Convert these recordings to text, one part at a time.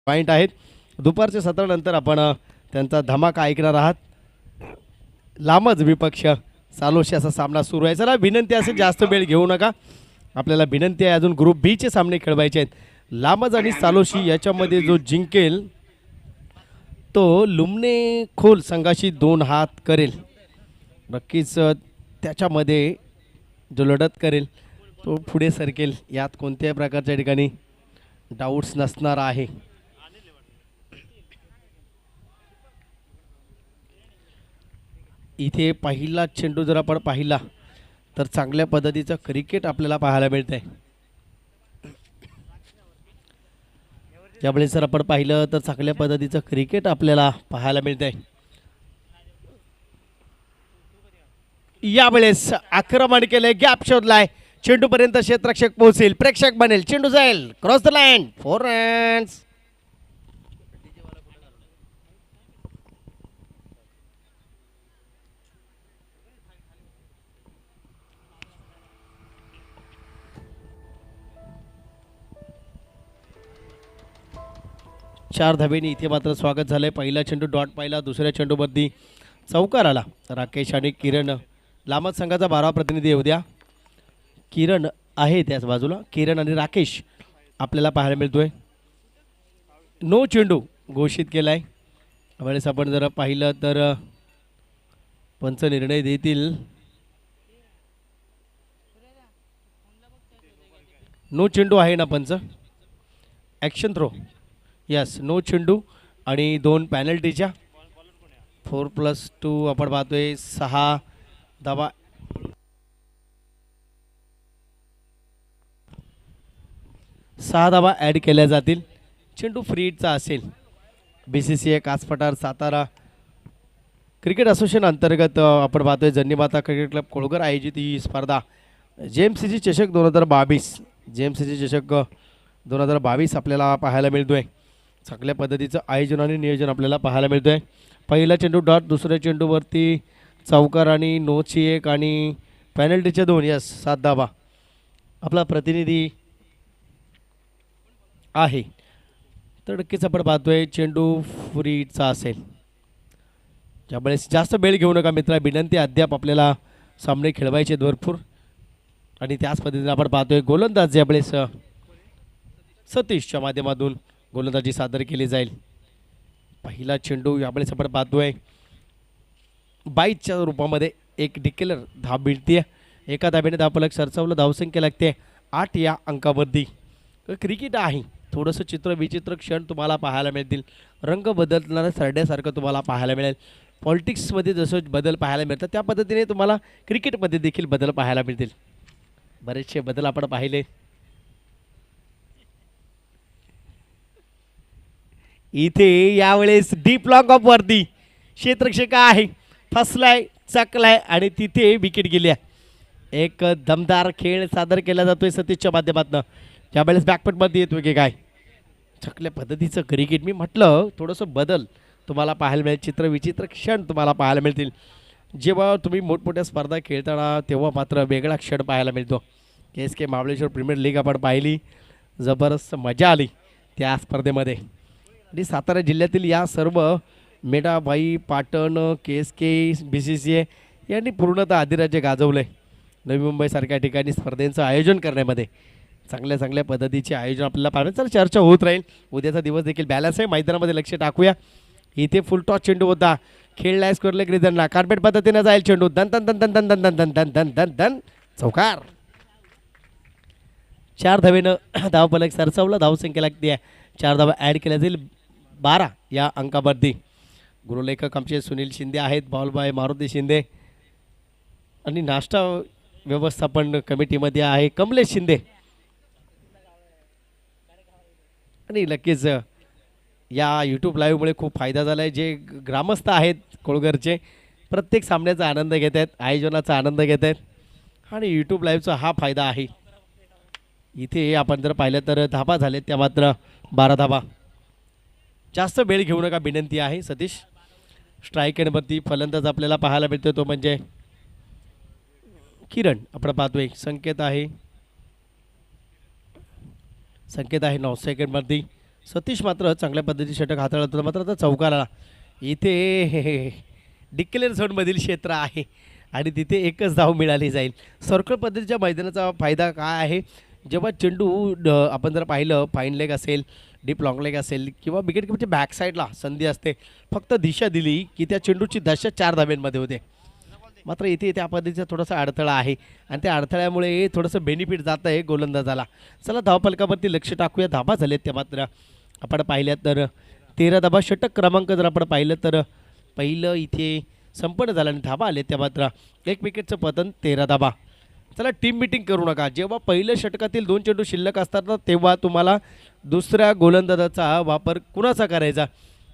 Point आहेत. दुपारच्या सत्रानंतर आपण त्यांचा धमाका ऐकणार आहात. लांबच विपक्ष सालोशी असा सामना सुरू आहे. चला विनंती असेल जास्त वेळ घेऊ नका. आपल्याला विनंती आहे अजून ग्रुप बी चे सामने खेळवायचे आहेत. लामज आणि सालोशी याच्यामध्ये जो जिंकेल तो लुमने खोल संघाशी 2 हात करेल. नक्कीच त्याच्यामध्ये जो लढत करेल तो पुढे सरकेल. यात कोणत्याही प्रकारच्या ठिकाणी डाऊट्स नसणार आहे. इथे पहिला चेंडू जर आपण पाहिला तर चांगल्या पद्धतीचं क्रिकेट आपल्याला पाहायला मिळतंय. त्यावेळेस जर आपण पाहिलं तर चांगल्या पद्धतीचं क्रिकेट आपल्याला पाहायला मिळतंय. यावेळेस आक्रमण केले, गॅप शोधलाय, चेंडूपर्यंत क्षेत्ररक्षक पोहोचेल, प्रेक्षक बनेल, चेंडू जाईल क्रॉस द लाईन, 4 रन्स. चार धाब्यांनी इथे मात्र स्वागत झालंय. पहिला चेंडू डॉट पाहिला, दुसऱ्या चेंडूवरती चौकार आला. राकेश आणि किरण लामत संघाचा 12 प्रतिनिधी येऊ द्या. किरण आहे त्याच बाजूला, किरण आणि राकेश आपल्याला पाहायला मिळतोय. नो चेंडू घोषित केलाय. वेळेस आपण जर पाहिलं तर पंच निर्णय देतील. नो चेंडू आहे ना पंच. ॲक्शन थ्रो, यस, नो चेंडू आणि 2 पॅनल्टीच्या. 4+2 आपण पाहतोय 6 धावा. 6 धावा ॲड केल्या जातील. चेंडू फ्रीचा असेल. BCCI Kaspathar Satara cricket association अंतर्गत आपण पाहतोय जन्नीमाता क्रिकेट क्लब कोळगर आयोजित ही स्पर्धा JMCC चषक 2022 JMCC चषक 2022 आपल्याला पाहायला मिळतोय. चांगल्या पद्धतीचं आयोजन आणि नियोजन आपल्याला पाहायला मिळतोय. पहिला चेंडू डॉट, दुसऱ्या चेंडूवरती चौकार आणि नोची 1 आणि पॅनल्टीच्या 2, यस, 7 धावा. आपला प्रतिनिधी आहे तर नक्कीच आपण पाहतोय चेंडू फ्रीचा असेल. त्यामुळे जास्त वेळ घेऊ नका मित्रा, विनंती. अद्याप आपल्याला सामने खेळवायचे भरपूर. आणि त्याच पद्धतीने आपण पाहतोय गोलंदाज यावेळेस सतीशच्या माध्यमातून गोलंदाजी सादर केली जाईल. पहिला चेंडू यावेळेस आपण पाहतोय बाईच्या रूपामध्ये एक डिक्लेअर धाव मिळते. एका धाब्याने धावफलक सरसावलं, धावसंख्या लागते 8 या अंकावरती. क्रिकेट आहे, थोडंसं चित्र विचित्र क्षण तुम्हाला पाहायला मिळतील. रंग बदलणाऱ्या सरड्यासारखं तुम्हाला पाहायला मिळेल. पॉलिटिक्समध्ये जसं बदल पाहायला मिळतात त्या पद्धतीने तुम्हाला क्रिकेटमध्ये देखील बदल पाहायला मिळतील. बरेचसे बदल आपण पाहिले. इथे यावेळेस डीप लॉंग ऑफ वरती क्षेत्ररक्षक आहे, फसलाय, चकलाय आणि तिथे विकेट गेल्या. एक दमदार खेळ सादर केला जातोय सतीशच्या माध्यमातून. त्यावेळेस बॅकफुटमध्ये येतोय की काय. चांगल्या पद्धतीचं क्रिकेट, मी म्हटलं थोडंसं बदल तुम्हाला पाहायला मिळेल. चित्र विचित्र क्षण तुम्हाला पाहायला मिळतील. जेव्हा तुम्ही मोठमोठ्या स्पर्धा खेळताना तेव्हा मात्र वेगळा क्षण पाहायला मिळतो. KSK महाबळेश्वर प्रीमियर लीग आपण पाहिली, जबरदस्त मजा आली त्या स्पर्धेमध्ये. आणि सातारा जिल्ह्यातील या सर्व मेडाबाई, पाटण, KSK, BCCI यांनी पूर्णतः अधिराज्य गाजवलं आहे. नवी मुंबईसारख्या ठिकाणी स्पर्धेचं आयोजन करण्यामध्ये चांगल्या चांगल्या पद्धतीचे आयोजन आपल्याला पाहण्यात तर चर्चा होत राहील. उद्याचा दिवस देखील बॅलन्स आहे. मैदानामध्ये लक्ष टाकूया. इथे फुल टॉस चेंडू होता, खेळलाय स्कोरले ग्रीजनला, कार्पेट पद्धतीने जाईल चेंडू, दन दन दन दन दन दन दन दन दन दन दन, चौकार. 4 धावेनं धावफलक सरसावला, धावसंख्या लागते 4 धावा ॲड केल्या जाईल 12 या अंकावरती. गृहलेखक आमचे सुनील शिंदे आहेत, बाउलबाय मारुती शिंदे आणि नाश्ता व्यवस्थापन कमिटीमध्ये आहे कमलेश शिंदे. आणि नक्कीच या यूट्यूब लाईव्हमुळे खूप फायदा झाला आहे. जे ग्रामस्थ आहेत कोळगरचे प्रत्येक सामन्याचा आनंद घेत आहेत, आयोजनाचा आनंद घेत आहेत आणि यूट्यूब लाईव्हचा हा फायदा आहे. इथे आपण जर पाहिलं तर धाबा झाले त्या मात्र 12 धाबा. जास्त वेळ घेऊ नका विनंती आहे. सतीश स्ट्राईक एंडवरती फलंदाज आपल्याला पाहायला मिळतो तो म्हणजे किरण. आपण पाहतोय संकेत आहे 9 सेकंडवरती सतीश मात्र चांगल्या पद्धतीने षटक हाताळत होता, मात्र आता चौकाला इथे डिक्लेअर झोनमधील क्षेत्र आहे आणि तिथे एकच धाव मिळाली जाईल. सर्कल पद्धतीच्या मैदानाचा फायदा काय आहे, जेव्हा चेंडू आपण जर पाहिलं फाईन लेग असेल, डीप लॉंग लेग असेल किंवा विकेट किपरच्या बॅक साईडला संधी असते, फक्त दिशा दिली की त्या चेंडूची दशा 4 धाब्यांमध्ये होते. मात्र इथे त्या पद्धतीचा थोडासा अडथळा आहे आणि त्या अडथळ्यामुळे थोडंसं बेनिफिट जातं आहे गोलंदाजाला. चला धावफलकावरती लक्ष टाकूया. धाबा झालेत त्या मात्र आपण पाहिल्यात तर 13 धाबा. षटक क्रमांक जर आपण पाहिलं तर पहिलं इथे संपन्न झालं आणि धाबा आले त्या मात्र 1 विकेटचं पतन 13 धाबा. चला टीम मिटिंग करू नका. जेव्हा पहिल्या षटकातील 2 चेंडू शिल्लक असतात ना, तेव्हा तुम्हाला दुसऱ्या गोलंदाजाचा वापर कुणाचा करायचा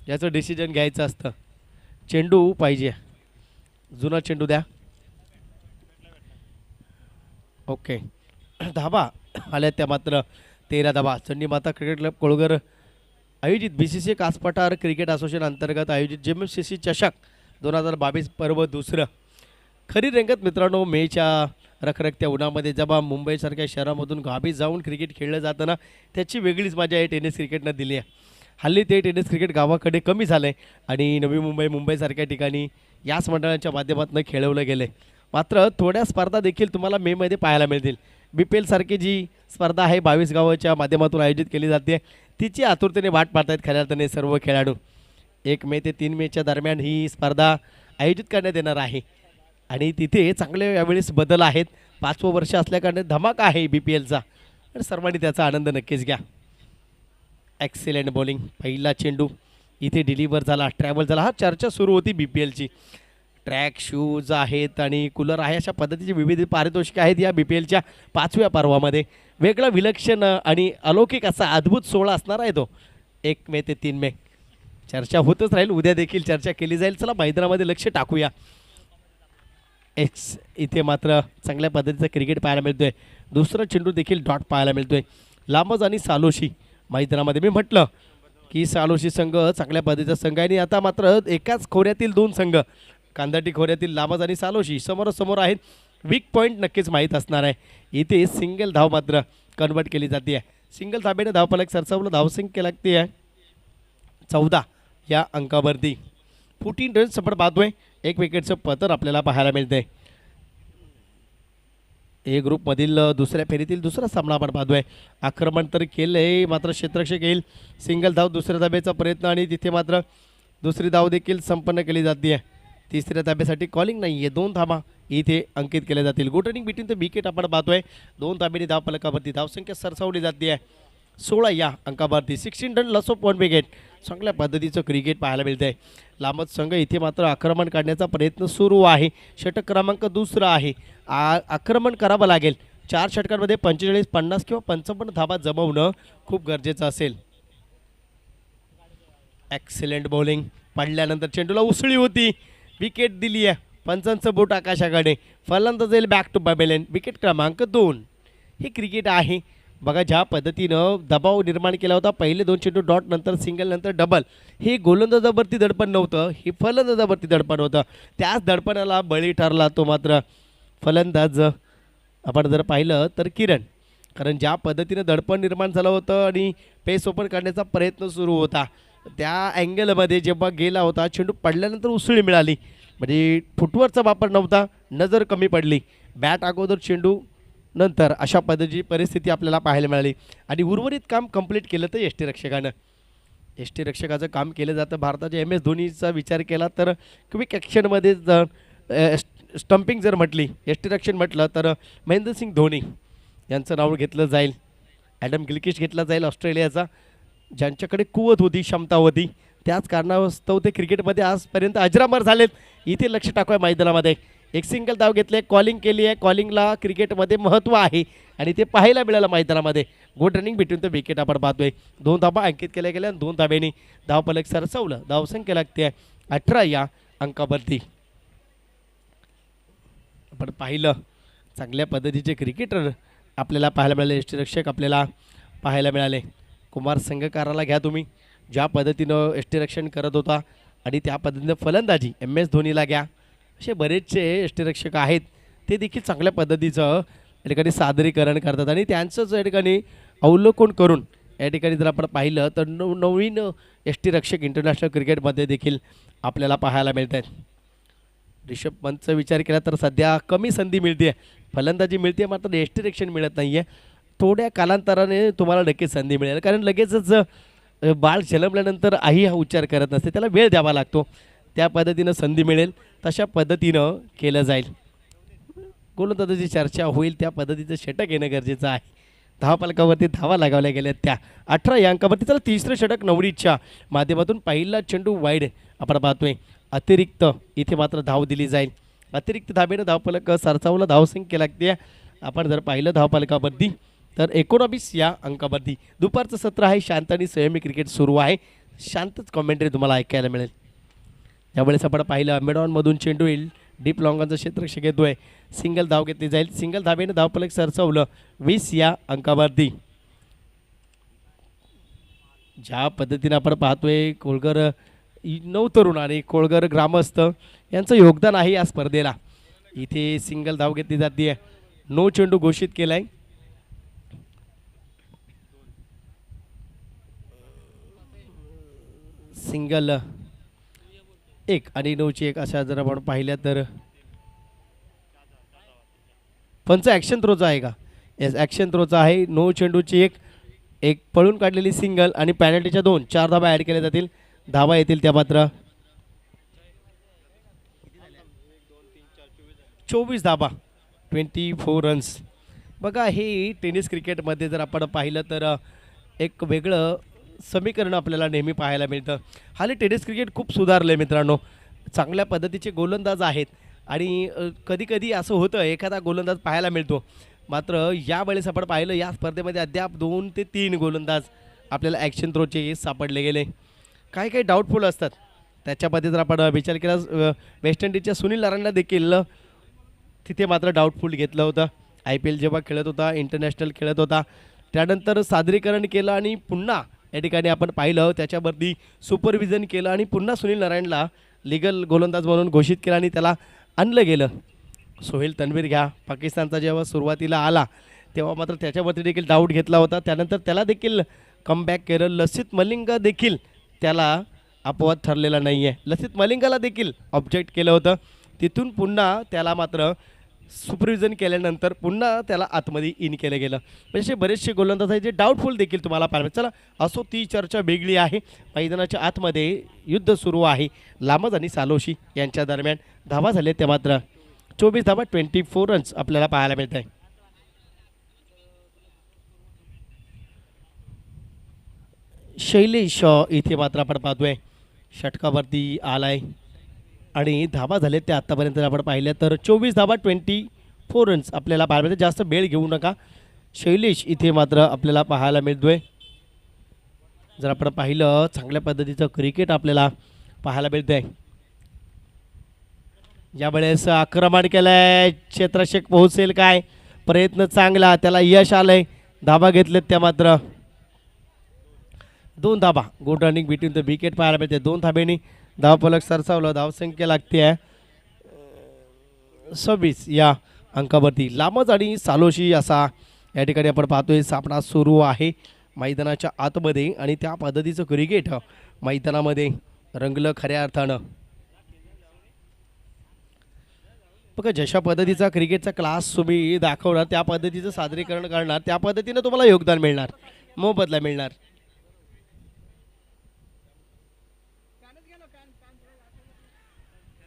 याचं डिसिजन घ्यायचं असतं. चेंडू पाहिजे, जुना चेंडू द्या. ओके, धाबा आल्या त्या मात्र 13 धाबा. चंडी माता क्रिकेट क्लब कोळगर आयोजित BCCI कास पठार क्रिकेट असोसिएशन अंतर्गत आयोजित JMCC चषक 2022 पर्व दुसरं. खरी रंगत मित्रांनो, मेच्या रखरखत्या उन्हामध्ये जेव्हा मुंबईसारख्या शहरामधून गावी जाऊन क्रिकेट खेळलं जातं ना, त्याची वेगळीच मजा आहे टेनिस क्रिकेटनं दिली आहे. हल्ली ते टेनिस क्रिकेट गावाकडे कमी झालं आहे आणि नवी मुंबई, मुंबईसारख्या ठिकाणी याच मंडळांच्या माध्यमातून खेळवलं गेलं आहे. मात्र थोड्या स्पर्धा देखील तुम्हाला मेमध्ये पाहायला मिळतील. BPL सारखी जी स्पर्धा आहे 22 गावाच्या माध्यमातून आयोजित केली जाते, तिची आतुरतेने वाट पाहत आहेत खऱ्या अर्थाने सर्व खेळाडू. 1 मे ते 3 मेच्या दरम्यान ही स्पर्धा आयोजित करण्यात येणार आहे आणि तिथे चांगले यावेळेस बदल आहेत. 5वं वर्ष असल्याकारणे धमाका आहे BPLचा आणि सर्वांनी त्याचा आनंद नक्कीच घ्या. Excellent bowling. पहिला चेंडू इथे डिलिव्हर झाला, ट्रॅव्हल झाला. हा चर्चा सुरू होती BPLची. ट्रॅक शूज आहेत आणि कूलर आहे, अशा पद्धतीचे विविध पारितोषिके आहेत या BPLच्या 5व्या पर्वामध्ये. वेगळा विलक्षण आणि अलौकिक असा अद्भुत सोहळा असणार आहे तो 1 मे ते 3 मे. चर्चा होतच राहील, उद्या देखील चर्चा केली जाईल. चला मैदानामध्ये लक्ष टाकूया. इथे मात्र चांगल्या पद्धतीचं क्रिकेट पाहायला मिळतोय. दुसरा चेंडू देखील डॉट पाहायला मिळतोय. लांबज आणि सालोशी मैदानामध्ये. मी म्हटलं की सालोशी संघ चांगल्या पद्धतीचा संघ आहे आणि आता मात्र एकाच खोऱ्यातील 2 संघ, कांदाटी खोऱ्यातील लांबज आणि सालोशी समोरासमोर आहेत. वीक पॉईंट नक्कीच माहीत असणार आहे. इथे सिंगल धाव मात्र कन्वर्ट केली जाते आहे. सिंगल धाब्याने धावफलक सरसावलं. धावसंख्या लागते आहे 14 या अंकावरती. 14 रन्स आपण पाहतोय. 1 विकेटचं पतन आपल्याला पाहायला मिळतंय. ए ग्रुपमधील दुसऱ्या फेरीतील दुसरा सामना आपण पाहतोय. आक्रमण तर केलं आहे, मात्र क्षेत्ररक्षक येईल. सिंगल धाव दुसऱ्या धाब्याचा प्रयत्न आणि तिथे मात्र दुसरी धाव देखील संपन्न केली जाते आहे. तिसऱ्या धाब्यासाठी कॉलिंग नाही आहे. 2 धाबा इथे अंकित केल्या जातील. Good running between the wicket आपण पाहतोय. 2 धाब्याने धावफलकावरती धावसंख्या सरसावली जाते आहे 16 या अंकावरती. 16 रन लॉस ऑफ 1 विकेट. चांगल्या पद्धतीचं क्रिकेट पाहायला मिळतं आहे. लांबच संघ इथे मात्र आक्रमण काढण्याचा प्रयत्न सुरू आहे. षटक क्रमांक 2 आहे. आक्रमण करावं लागेल. 4 षटकांमध्ये 45, 50 किंवा 55 धाबा जमवणं खूप गरजेचं असेल. Excellent bowling. पडल्यानंतर चेंडूला उसळी होती, विकेट दिली आहे. पंचांचं बोट आकाशाकडे. फलंदाज जाईल बॅक टू बॅबेलेन. विकेट क्रमांक 2. हे क्रिकेट आहे बघा. ज्या पद्धतीनं दबाव निर्माण केला होता, पहिले 2 चेंडू डॉट, नंतर सिंगल, नंतर डबल. हे गोलंदाजावरती दडपण नव्हतं, हे फलंदाजावरती दडपण होतं. त्याच दडपणाला बळी ठरला तो मात्र फलंदाज आपण जर पाहिलं तर किरण. कारण ज्या पद्धतीनं दडपण निर्माण झालं होतं आणि पेस ओपन करण्याचा प्रयत्न सुरू होता, त्या अँगलमध्ये जेव्हा गेला होता चेंडू, पडल्यानंतर उसळी मिळाली. म्हणजे फुटवर्कचा वापर नव्हता, नजर कमी पडली. बॅट अगोदर चेंडू नंतर, अशा पद्धतीची परिस्थिती आपल्याला पाहायला मिळाली. आणि उर्वरित काम कंप्लीट केलं तर यष्टीरक्षकानं. यष्टीरक्षकाचं काम केलं जातं. भारताच्या MS धोनीचा विचार केला तर क्विक ॲक्शनमध्ये स्टंपिंग जर म्हटली, यष्टीरक्षण म्हटलं तर महेंद्रसिंग धोनी यांचं नाव घेतलं जाईल. ॲडम गिलक्रिस्ट घेतला जाईल ऑस्ट्रेलियाचा, ज्यांच्याकडे कुवत होती, क्षमता होती. त्याच कारणास्तव ते क्रिकेटमध्ये आजपर्यंत अजरामर झालेत. इथे लक्ष टाकूया मैदानामध्ये. एक सिंगल धाव घेतले, कॉलिंग केली आहे. कॉलिंगला क्रिकेटमध्ये महत्त्व आहे आणि ते पाहायला मिळालं मैदानामध्ये. Good running between the wicket आपण पाहतोय. 2 धाबा अंकित केल्या गेल्या आणि 2 धाब्यांनी धावफलक सरसवलं. धावसंख्या लागते 18 या अंकावरती. आपण पाहिलं चांगल्या पद्धतीचे क्रिकेटर आपल्याला पाहायला मिळाले. यष्टीरक्षक आपल्याला पाहायला मिळाले. कुमार संगकाराला घ्या तुम्ही, ज्या पद्धतीनं यष्टीरक्षण करत होता आणि त्या पद्धतीनं फलंदाजी MS धोनीला घ्या. असे बरेचसे यष्टीरक्षक आहेत, ते देखील चांगल्या पद्धतीचं या ठिकाणी सादरीकरण करतात आणि त्यांचंच या ठिकाणी अवलोकन करून या ठिकाणी जर आपण पाहिलं तर नवीन यष्टीरक्षक इंटरनॅशनल क्रिकेटमध्ये देखील आपल्याला पाहायला मिळत आहेत. रिषभ पंतचा विचार केला तर सध्या कमी संधी मिळते, फलंदाजी मिळते, मात्र यष्टीरक्षण मिळत नाही आहे. थोड्या कालांतराने तुम्हाला नक्कीच संधी मिळेल, कारण लगेचच बाळ जन्मल्यानंतर आई हा उच्चार करत नसते, त्याला वेळ द्यावा लागतो. त्या पद्धतीनं संधी मिळेल तशा पद्धतीनं केलं जाईल. गोलंदाजाची चर्चा होईल त्या पद्धतीचं षटक येणं गरजेचं आहे. धावफलकावरती धावा लगावल्या गेल्या त्या 18 या अंकावरती. चला तिसरं षटक नवरीच्या माध्यमातून पहिला चेंडू वाईड आपण पाहतोय. अतिरिक्त इथे मात्र धाव दिली जाईल. अतिरिक्त धाबेनं धावफलक सरसावला, धावसंख्या लागते आपण जर पाहिलं धावफलकावरती तर 19 या अंकावरती. दुपारचं सत्र आहे, शांत आणि संयमी क्रिकेट सुरू आहे. शांतच कॉमेंट्री तुम्हाला ऐकायला मिळेल. यावेळेस आपण पाहिलं मेडॉनमधून चेंडू येईल, डीप लॉंगांचं क्षेत्ररक्षक येतोय, सिंगल धाव घेतली जाईल. सिंगल धाबेनं धावफलक सरसावलं 20 या अंकावरती. ज्या पद्धतीनं आपण पाहतोय कोळगर नवतरुण आणि कोळगर ग्रामस्थ यांचं योगदान आहे या स्पर्धेला. इथे सिंगल धाव घेतली जाते, नो चेंडू घोषित केलाय. सिंगल 1 आणि 9ची 1 अशा जर आपण पाहिल्या तर पंच ॲक्शन थ्रोचा आहे का? येस, ॲक्शन थ्रोचा आहे. नो चेंडूची 1 पळून काढलेली सिंगल आणि पॅनल्टीच्या 4 धाबा ॲड केल्या जातील. धाबा येतील त्या मात्र 24 धाबा, 24 रन्स. बघा हे टेनिस क्रिकेटमध्ये जर आपण पाहिलं तर एक वेगळं समीकरण आपल्याला नेहमी पाहायला मिळतं. हाली टेनिस क्रिकेट खूप सुधारलं आहे मित्रांनो. चांगल्या पद्धतीचे गोलंदाज आहेत आणि कधीकधी असं होतं एखादा गोलंदाज पाहायला मिळतो, मात्र यावेळेस आपण पाहिलं या स्पर्धेमध्ये अद्याप 2 ते 3 गोलंदाज आपल्याला ॲक्शन थ्रोचे सापडले गेले. काही काही डाऊटफुल असतात. त्याच्यामध्ये जर आपण विचार केला वेस्ट इंडिजच्या सुनील नारायणला देखील तिथे मात्र डाऊटफुल घेतलं होतं. IPL जेव्हा खेळत होता, इंटरनॅशनल खेळत होता, त्यानंतर सादरीकरण केलं आणि पुन्हा या ठिकाणी आपण पाहिलं त्याच्यावरती सुपरविजन केलं आणि पुन्हा सुनील नारायणला लिगल गोलंदाज म्हणून घोषित केलं आणि त्याला आणलं गेलं. सोहेल तन्वीर घ्या, पाकिस्तानचा जेव्हा सुरुवातीला आला तेव्हा मात्र त्याच्यावरती देखील डाऊट घेतला होता. त्यानंतर त्याला देखील कमबॅक केलं. लसित मलिंगा देखील त्याला अपवाद ठरलेला नाही आहे. लसित मलिंगाला देखील ऑब्जेक्ट केलं होतं. तिथून पुन्हा त्याला मात्र सुपरविजन केल्यानंतर पुन्हा त्याला आतमध्ये इन केलं गेलं. म्हणजे बरेचसे गोलंदाज आहेत जे डाऊटफुल देखील तुम्हाला पाहायला. चला असो, ती चर्चा वेगळी आहे. मैदानाच्या आतमध्ये युद्ध सुरू आहे लामज आणि सालोशी यांच्या दरम्यान. धावा झाले ते मात्र 24 धावा, 24 रन्स आपल्याला पाहायला मिळत आहे. शैलेश इथे मात्र आपण पाहतोय षटकावरती आलाय आणि धावा झाले ते आत्तापर्यंत आपण पाहिल्या तर 24 धावा, 24 रन्स आपल्याला पाहायला मिळते. जास्त वेळ घेऊ नका. शैलेश इथे मात्र आपल्याला पाहायला मिळतोय. जर आपण पाहिलं चांगल्या पद्धतीचं क्रिकेट आपल्याला पाहायला मिळतंय. यावेळेस आक्रमण केलंय, क्षेत्ररक्षक पोहोचेल काय? प्रयत्न चांगला, त्याला यश आलंय. धाबा घेतलेत त्या मात्र 2 धाबा. Good running between the wicket पाहायला मिळते. 2 धाब्यांनी धावफलक सरसावलं. धावसंख्या लागते आहे 26 या अंकावरती. लामज आणि सालोशी असा या ठिकाणी आपण पाहतोय सामना सुरू आहे मैदानाच्या आतमध्ये आणि त्या पद्धतीचं क्रिकेट मैदानामध्ये रंगलं खऱ्या अर्थानं. बघा जशा पद्धतीचा क्रिकेटचा क्लास तुम्ही दाखवणार, त्या पद्धतीचं सादरीकरण करणार, त्या पद्धतीनं तुम्हाला योगदान मिळणार, मोबदला मिळणार.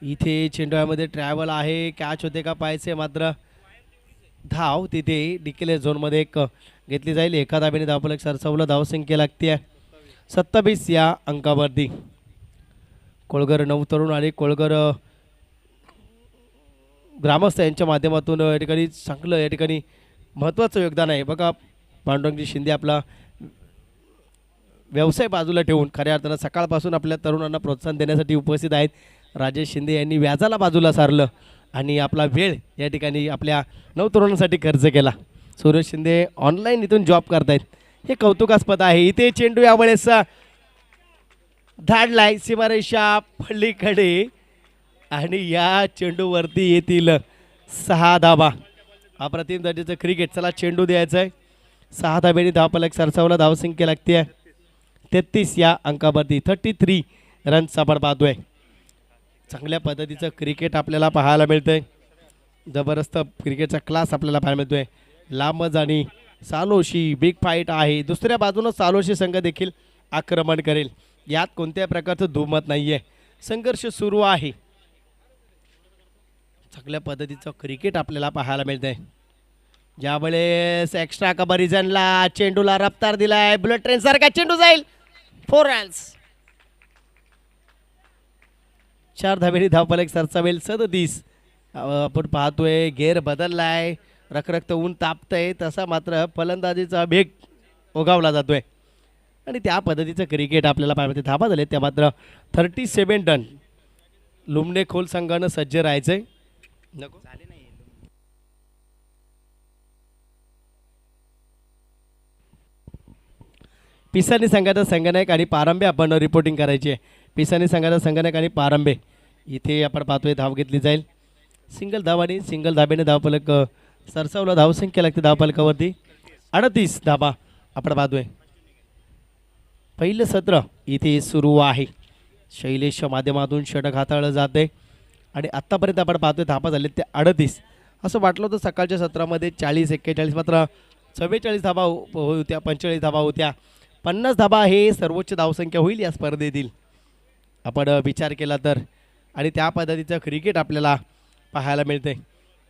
इथे चेंडूमध्ये ट्रॅव्हल आहे, कॅच होते का पाहायचे. मात्र धाव तिथे डिक्लेअर झोनमध्ये एक घेतली जाईल. एका धाब्याने धावफलक सरसावलं. धावसंख्या लागते 27 या अंकावरती. कोळगर नवतरुण आणि कोळगर ग्रामस्थ यांच्या माध्यमातून या ठिकाणी चांगलं या ठिकाणी महत्त्वाचं योगदान आहे. बघा पांडुरंगजी शिंदे आपला व्यवसाय बाजूला ठेवून खऱ्या अर्थानं सकाळपासून आपल्या तरुणांना प्रोत्साहन देण्यासाठी उपस्थित आहेत. राजेश शिंदे यांनी व्याजाला बाजूला सारलं आणि आपला वेळ या ठिकाणी आपल्या नवतरुणांसाठी खर्च केला. सूरज शिंदे ऑनलाईन इथून जॉब करतायत, हे कौतुकास्पद आहे. इथे चेंडू यावेळेस धाडलाय सीमारेषा पलीकडे आणि या चेंडूवरती येतील 6 धाबा. अप्रतिम दर्जाचं क्रिकेट. चला चेंडू द्यायचा आहे. 6 धाब्याने धावफलक सरसावला. धावसंख्या लागते 33 या अंकावरती. 33 रन्स आपण पाहतोय. चांगल्या पद्धतीचं क्रिकेट आपल्याला पाहायला मिळतंय. जबरदस्त क्रिकेटचा क्लास आपल्याला पाहायला मिळतोय. लांबज आणि सालोशी बिग फाईट आहे. दुसऱ्या बाजूनं सालोशी संघ देखील आक्रमण करेल, यात कोणत्याही प्रकारचं दुमत नाहीये. संघर्ष सुरू आहे. चांगल्या पद्धतीचं क्रिकेट आपल्याला पाहायला मिळतंय. ज्यावेळेस एक्स्ट्रा कंपॅरिझनला चेंडूला रफ्तार दिलाय. बुलेट ट्रेन सारखा चेंडू जाईल. 4 रन्स. 4 धाब्याने धावफलक सरसावेल. 37 आपण पाहतोय गेअर बदललाय. रखरखत ऊन तापतंय, तसा मात्र फलंदाजीचा वेग ओघावला जातोय आणि त्या पद्धतीचं क्रिकेट आपल्याला पाहायला धाबा झाले. त्या मात्र 37 रन. लुमणे खोल संघानं सज्ज राहायचंय. नको पिसानी संघाचा संघनायक आणि पारंबे आपण रिपोर्टिंग करायची आहे. पिसानी संघाचा संघनायक आणि पारंबे इथे आपण पाहतोय धाव घेतली जाईल. सिंगल धाव आणि सिंगल धाब्याने धावफलक सरसावला. धावसंख्या लागते धावफलकावरती 38 धाबा आपण पाहतोय. पहिलं सत्र इथे सुरू आहे. शैलेशच्या माध्यमातून षटक हाताळलं जाते आणि आत्तापर्यंत आपण पाहतोय धाबा झाले ते 38. असं वाटलं होतं सकाळच्या सत्रामध्ये 40-41, मात्र 44 धाबा होत्या, 45 धाबा होत्या. 50 धाबा हे सर्वोच्च धावसंख्या होईल या स्पर्धेतील आपण विचार केला तर. आणि त्या पद्धतीचं क्रिकेट आपल्याला पाहायला मिळते.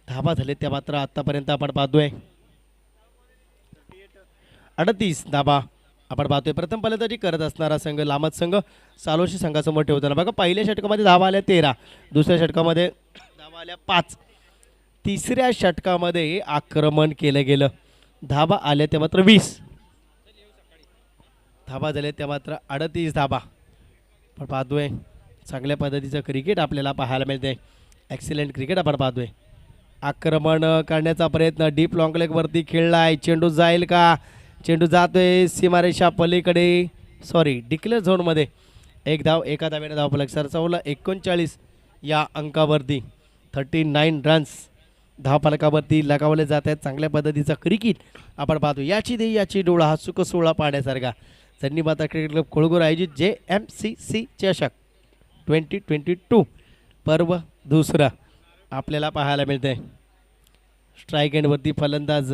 धाबा झाले त्या मात्र आत्तापर्यंत आपण पाहतोय 38 धाबा आपण पाहतोय. प्रथम फलंदाजी करत असणारा संघ लामत संघ सालोशी संघासमोर ठेवताना बघा. पहिल्या षटकामध्ये धाबा आल्या 13, दुसऱ्या षटकामध्ये धाबा आल्या 5, तिसऱ्या षटकामध्ये आक्रमण केलं गेलं. धाबा आल्या त्या मात्र 20, धाबा झाले त्या मात्र 38 धाबा आपण पाहतोय. चांगल्या पद्धतीचं क्रिकेट आपल्याला पाहायला मिळते. ॲक्सिलेंट क्रिकेट आपण पाहतोय. आक्रमण करण्याचा प्रयत्न डीप लॉंग लेगवरती खेळलाय. चेंडू जाईल का? चेंडू जातोय सीमारेषा पलीकडे, सॉरी डिक्लेअर झोनमध्ये. एक धाव, एका धाव्याने धावफलक सरसावलं. 39 या अंकावरती. 39 रन्स धावफलकावरती लगावले जात आहेत. चांगल्या पद्धतीचा क्रिकेट आपण पाहतो. याची दे याची डोळा हा सुख सोहळा पाहण्यासारखा. जन्नी माता क्रिकेट क्लब कोळगोर आयोजित JMCC चषक 2022 पर्व दुसरा आपल्याला पाहायला मिळते. स्ट्राईक एंडवरती फलंदाज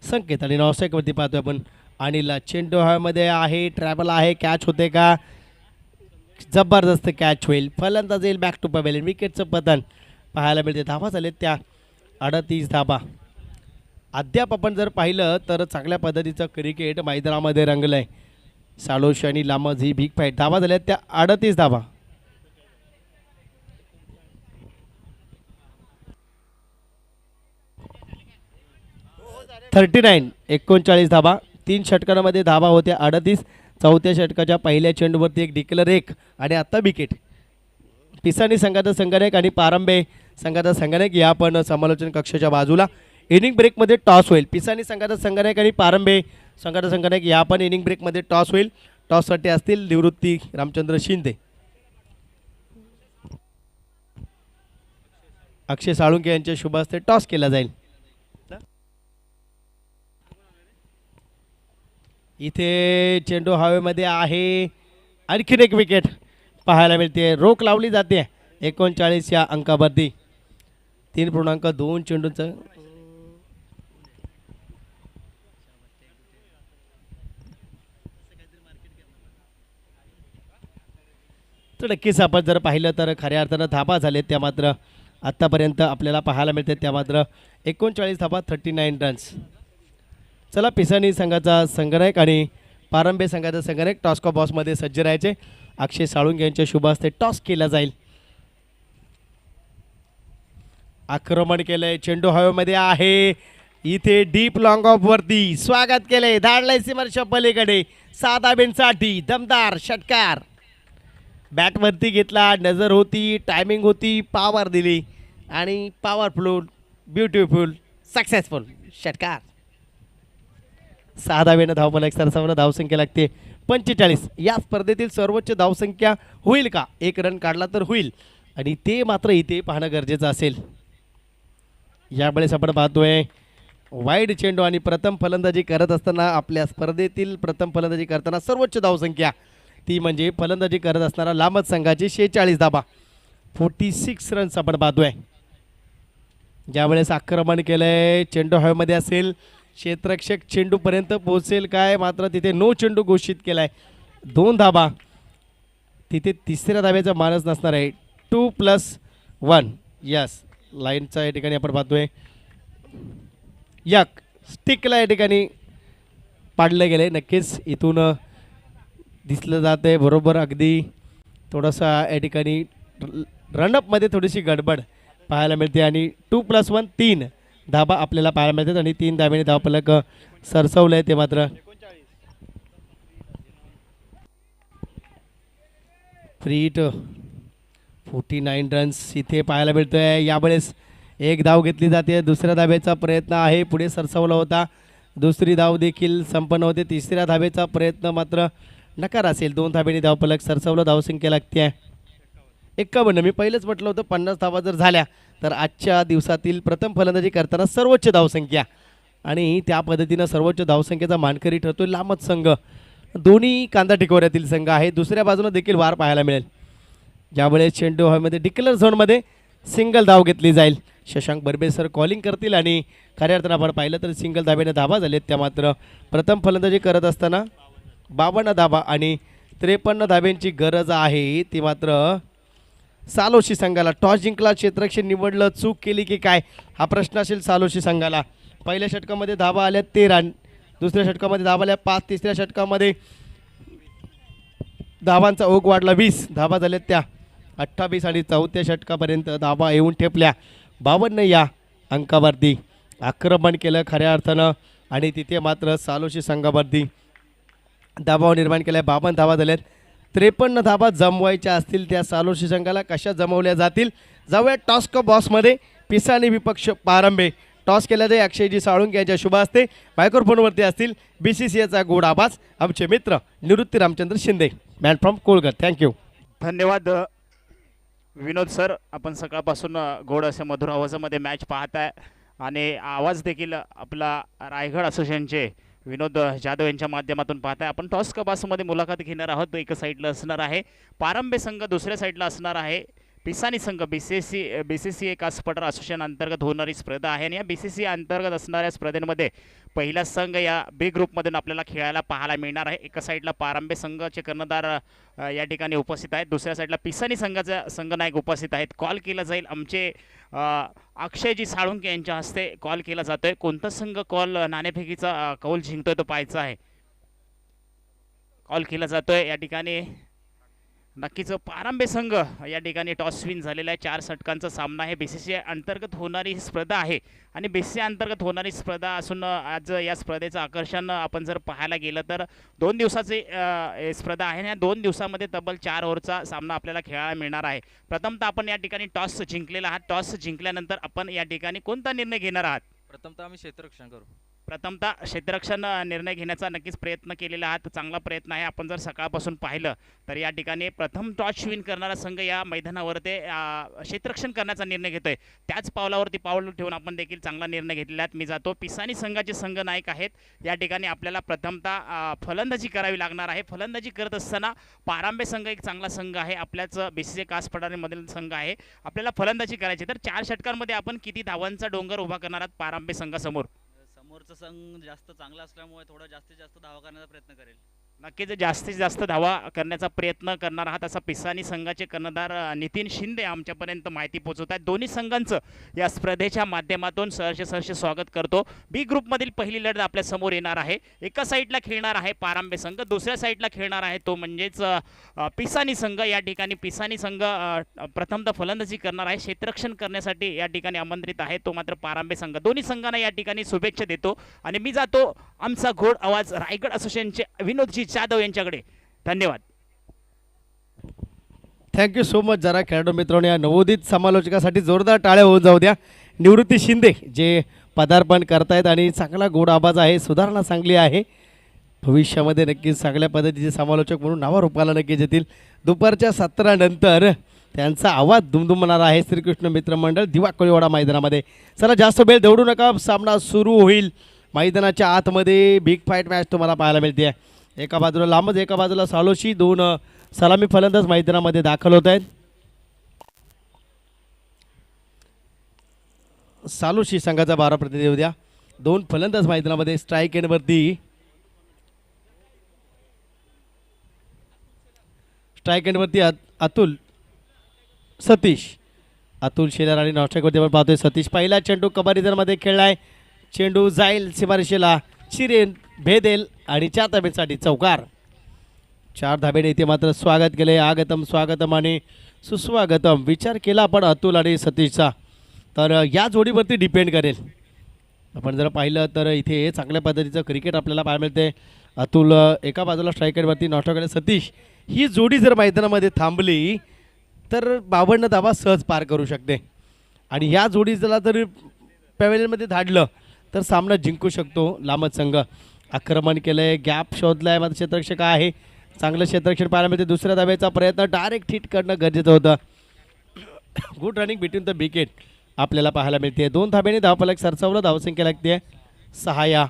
संकेत आणि नॉस्ट्राईकवरती पाहतोय आपण अनिलला. चेंडू हवेमध्ये आहे, ट्रॅव्हल आहे, कॅच होते का? जबरदस्त कॅच होईल. फलंदाज येईल बॅक टू पवेलियन. विकेटचं पतन पाहायला मिळते. धाबा झाले त्या 38 धाबा. अद्याप आपण जर पाहिलं तर चांगल्या पद्धतीचं क्रिकेट मैदानामध्ये रंगलं आहे. सालोश आणि लामज ही बिग फाईट. धाबा झाल्या त्या 38 धाबा. $39 39 धाबा. 3 षटकांमध्ये धाबा होत्या 38. चौथ्या षटकाच्या पहिल्या चेंडूवरती एक डिक्लेअर 1 आणि आता विकेट. पिसानी संघाचा संघनायक आणि पारंबे संघाचा संघनायक या पण समालोचन कक्षाच्या बाजूला. इनिंग ब्रेकमध्ये टॉस होईल. पिसानी संघाचा संघनायक आणि पारंबे संघाचा संघनायक या पण इनिंग ब्रेकमध्ये टॉस होईल. टॉससाठी असतील निवृत्ती रामचंद्र शिंदे. अक्षय साळुंके यांच्या शुभ हस्ते टॉस केला जाईल. इथे चेंडू हवेमध्ये आहे. आणखीन एक विकेट पाहायला मिळते. रोख लावली जाते 39 या अंकावरती. 3.2 चेंडूंचं तर नक्कीच आपण जर पाहिलं तर खऱ्या अर्थानं धाबा झाले त्या मात्र आत्तापर्यंत आपल्याला पाहायला मिळते. त्या मात्र 39 धाबा, 39 रन्स. चला, पिसानी संघाचा संघनायक आणि पारंबे संघाचा संघनायक टॉस बॉक्समध्ये सज्ज राहायचे. अक्षय साळुंके यांच्या शुभ हस्ते टॉस केला जाईल. आक्रमण केलंय. चेंडू हवेमध्ये आहे. इथे डीप लॉंग ऑफ वरती स्वागत केले. धाडलंय सीमारेषा पलीकडे. 6 धाब्यांसाठी दमदार षटकार. बॅटवरती घेतला. नजर होती, टायमिंग होती, पॉवर दिली आणि पॉवरफुल, ब्युटिफुल, सक्सेसफुल षटकार. 6 धाब्यानं धावफलक सरसावलं. धावसंख्या लागते 45. या स्पर्धेतील सर्वोच्च धावसंख्या होईल का? 1 रन काढला तर होईल आणि ते मात्र इथे पाहणं गरजेचं असेल. यावेळेस आपण पाहतोय वाईड चेंडू आणि प्रथम फलंदाजी करत असताना आपल्या स्पर्धेतील प्रथम फलंदाजी करताना सर्वोच्च धावसंख्या ती म्हणजे फलंदाजी करत असणारा लांबच संघाची 46 धाबा 46 रन्स आपण पाहतोय. ज्यावेळेस आक्रमण केलंय चेंडू हवेमध्ये असेल क्षेत्ररक्षक चेंडूपर्यंत पोहोचेल काय, मात्र तिथे नो चेंडू घोषित केलाय. 2 धाबा तिथे तिसऱ्या धाब्याचा मानस नसणार आहे. 2+1 यस लाईनचा या ठिकाणी आपण पाहतोय. यक स्टिकला या ठिकाणी पाडलं गेलं. नक्कीच इथून दिसलं जात आहे बरोबर अगदी थोडासा या ठिकाणी रनअपमध्ये थोडीशी गडबड पाहायला मिळते आणि 2+1 3 धाबा आपल्याला पाहायला मिळतात आणि 3 धाब्याने धावफलक सरसवलं आहे. ते मात्र फ्री हिट 49 रन्स इथे पाहायला मिळतोय. यावेळेस एक धाव घेतली जाते. दुसऱ्या धाब्याचा प्रयत्न आहे पुढे सरसवला होता. दुसरी धाव देखील संपन्न होते. तिसऱ्या धाब्याचा प्रयत्न मात्र नकार असेल. 2 धाब्याने धावफलक सरसवलं. धावसंख्या लागते आहे 51. मी पहिलेच म्हटलं होतं 50 धावा जर झाल्या तर आजच्या दिवसातील प्रथम फलंदाजी करताना सर्वोच्च धावसंख्या आणि त्या पद्धतीनं सर्वोच्च धावसंख्येचा मानकरी ठरतोय लांबच संघ. दोन्ही कांदा टिकोऱ्यातील संघ आहे. दुसऱ्या बाजूने देखील वार पाहायला मिळेल. ज्यावेळेस चेंडू हवेमध्ये डिक्लेअर झोनमध्ये सिंगल धाव घेतली जाईल. शशांक बर्बे सर कॉलिंग करतील आणि खऱ्या अर्थानं आपण पाहिलं तर सिंगल धाब्याने धाबा झालेत. त्या मात्र प्रथम फलंदाजी करत असताना 52 धाबा आणि 53 धाब्यांची गरज आहे. ती मात्र सालोशी संघाला. टॉस जिंकला क्षेत्ररक्षण निवडलं चूक केली की काय हा प्रश्न असेल सालोशी संघाला. पहिल्या षटकामध्ये धाबा आल्या 13, दुसऱ्या षटकामध्ये धाबा आल्या 5, तिसऱ्या षटकामध्ये धाबांचा ओघ वाढला 20 धाबा झाल्यात त्या 28 आणि चौथ्या षटकापर्यंत धाबा येऊन ठेपल्या 52 या अंकावरती. आक्रमण केलं खऱ्या अर्थानं आणि तिथे मात्र सालोशी संघावरती दबाव निर्माण केला. 52 धाबा झाल्यात. 53 धाबा जमवायच्या असतील त्या सालोशी संघाला कशा जमवल्या जातील जाऊया टॉस क बॉसमध्ये. पिसानी विपक्ष प्रारंभे टॉस केला जाईल. अक्षयजी साळुंके यांच्या शुभ असते. मायक्रोफोनवरती असतील BCCIचा गोड आवाज आमचे मित्र निवृत्ती रामचंद्र शिंदे मॅन फ्रॉम कोलगत. थँक्यू. धन्यवाद विनोद सर. आपण सकाळपासून गोड अशा मधुर आवाजामध्ये मॅच पाहताय आणि आवाज देखील आपला रायगड असोसिएशनचे विनोद जाधव यांच्या माध्यमातून पाहताय. आपण टॉस कबासमध्ये मुलाखत घेणार आहोत. एका साईडला असणार आहे पारंबे संघ, दुसऱ्या साईडला असणार आहे पिसानी संघ. BCCI कासपठार असोसिएशन अंतर्गत होणारी स्पर्धा आहे आणि या BCCI अंतर्गत असणाऱ्या स्पर्धेमध्ये पहिला संघ या बी ग्रुपमधून आपल्याला खेळायला पाहायला मिळणार आहे. एका साईडला पारंबे संघाचे कर्णधार या ठिकाणी उपस्थित आहेत. दुसऱ्या साईडला पिसानी संघाचा संघनायक उपस्थित आहेत. कॉल केला जाईल आमचे अक्षयजी साळुंके यांच्या हस्ते कॉल केला जातोय. कोणता संघ कॉल नाणेफेकीचा कौल जिंकतोय तो पाहायचा आहे. कॉल केला जातोय या ठिकाणी. नक्कीच पारंबे संघ या ठिकाणी टॉस विन झालेला आहे. 4 षटकांचा सामना आहे. BCCI अंतर्गत होणारी ही स्पर्धा आहे आणि BCCI अंतर्गत होणारी स्पर्धा असून आज या स्पर्धेचं आकर्षण आपण जर पाहायला गेलं तर 2 दिवसाची स्पर्धा आहे आणि या 2 दिवसामध्ये तब्बल 4 ओव्हरचा सामना आपल्याला खेळायला मिळणार आहे. प्रथमतः आपण या ठिकाणी टॉस जिंकलेला आहात. टॉस जिंकल्यानंतर आपण या ठिकाणी कोणता निर्णय घेणार आहात? प्रथमतः आम्ही क्षेत्ररक्षण करू. प्रथमतः क्षेत्ररक्षण निर्णय घेण्याचा नक्कीच प्रयत्न केलेला आहात. चांगला प्रयत्न आहे. आपण जर सकाळपासून पाहिलं तर या ठिकाणी प्रथम टॉस विन करणारा संघ या मैदानावर ते क्षेत्ररक्षण करण्याचा निर्णय घेतोय. त्याच पावलावरती पाऊल ठेवून आपण देखील चांगला निर्णय घेतलेला आहे. मी जातो. पिसानी संघाचे संघ नायक आहेत. या ठिकाणी आपल्याला प्रथमतः फलंदाजी करावी लागणार आहे. फलंदाजी करत असताना पारंबे संघ एक चांगला संघ आहे. आपल्याच BCCI कासपठारामधील संघ आहे. आपल्याला फलंदाजी करायची तर 4 षटकांमध्ये आपण किती धावांचा डोंगर उभा करणार आहात पारंबे संघासमोर? समोरचा संघ जास्त चांगला असल्यामुळे थोडा जास्तीत जास्त धावा करण्याचा प्रयत्न करेल. नक्कीच जास्तीत जास्त धावा करण्याचा प्रयत्न करणार आहात असा पिसानी संघाचे कर्णधार नितीन शिंदे आमच्यापर्यंत माहिती पोहोचवत आहेत. दोन्ही संघांचं या स्पर्धेच्या माध्यमातून सहर्ष स्वागत करतो. बी ग्रुपमधील पहिली लढत आपल्या समोर येणार आहे. एका साईडला खेळणार आहे पारंबे संघ, दुसऱ्या साईडला खेळणार आहे तो म्हणजेच पिसानी संघ. या ठिकाणी पिसानी संघ प्रथमतः फलंदाजी करणार आहे. क्षेत्ररक्षण करण्यासाठी या ठिकाणी आमंत्रित आहे तो मात्र पारंबे संघ. दोन्ही संघांना या ठिकाणी शुभेच्छा देतो आणि मी जातो आमचा घोड आवाज रायगड असोसिएशनचे विनोदजी जाधव यांच्याकडे. धन्यवाद. Thank you so much. जरा खेळाडू मित्रांनो या नवोदित समालोचकासाठी जोरदार टाळ्या होऊन जाऊ द्या. निवृत्ती शिंदे जे पदार्पण करतायत आणि चांगला गोड आवाज आहे, सुधारणा चांगली आहे. भविष्यामध्ये नक्कीच चांगल्या पद्धतीचे समालोचक म्हणून नावारूपाला नक्कीच येतील. दुपारच्या 17 नंतर त्यांचा आवाज दुमदुमणार आहे श्रीकृष्ण मित्र मंडळ दिवा कोळीवाडा मैदानामध्ये. चला जास्त वेळ दौडू नका, सामना सुरू होईल. मैदानाच्या आतमध्ये बिग फाईट मॅच तुम्हाला पाहायला मिळते. एका बाजूला लांबच एका बाजूला सालोशी, दोन सलामी फलंदाज मैदानामध्ये दाखल होत आहेत. सालोशी संघाचा 12 प्रतिनिधी उद्या, दोन फलंदाज मैदानामध्ये. स्ट्राईक एंडवरती अतुल सतीश, अतुल शेलार आणि नॉस्ट्राईकवरती आपण पाहतोय सतीश. पहिला चेंडू कबारीदरमध्ये खेळलाय, चेंडू जाईल सीमारेषेला, शिरेन भेदेल आणि 4 धाब्यांसाठी चौकार. 4 धाब्याने इथे मात्र स्वागत केले. आगतम स्वागतम आणि सुस्वागतम. विचार केला आपण अतुल आणि सतीशचा, तर या जोडीवरती डिपेंड करेल. आपण जर पाहिलं तर इथे चांगल्या पद्धतीचं क्रिकेट आपल्याला पाहायला मिळते. अतुल एका बाजूला स्ट्रायकरवरती, नॉस्ट्राईकवर सतीश. ही जोडी जर मैदानामध्ये थांबली तर 52 धावा सहज पार करू शकते. आणि या जोडीला जर पॅव्हेलियनमध्ये धाडलं तर सामना जिंकू शकतो लांबच संघ. आक्रमण केलंय, गॅप शोधलाय, मात्र क्षेत्ररक्षक आहे, चांगलं क्षेत्ररक्षण पाहायला मिळते. दुसऱ्या धाब्याचा प्रयत्न डायरेक्ट हिट करणं गरजेचं होतं. Good running between the wicket आपल्याला पाहायला मिळते. 2 धाब्याने धावफलक सरसावलं, धावसंख्या लागते 6 या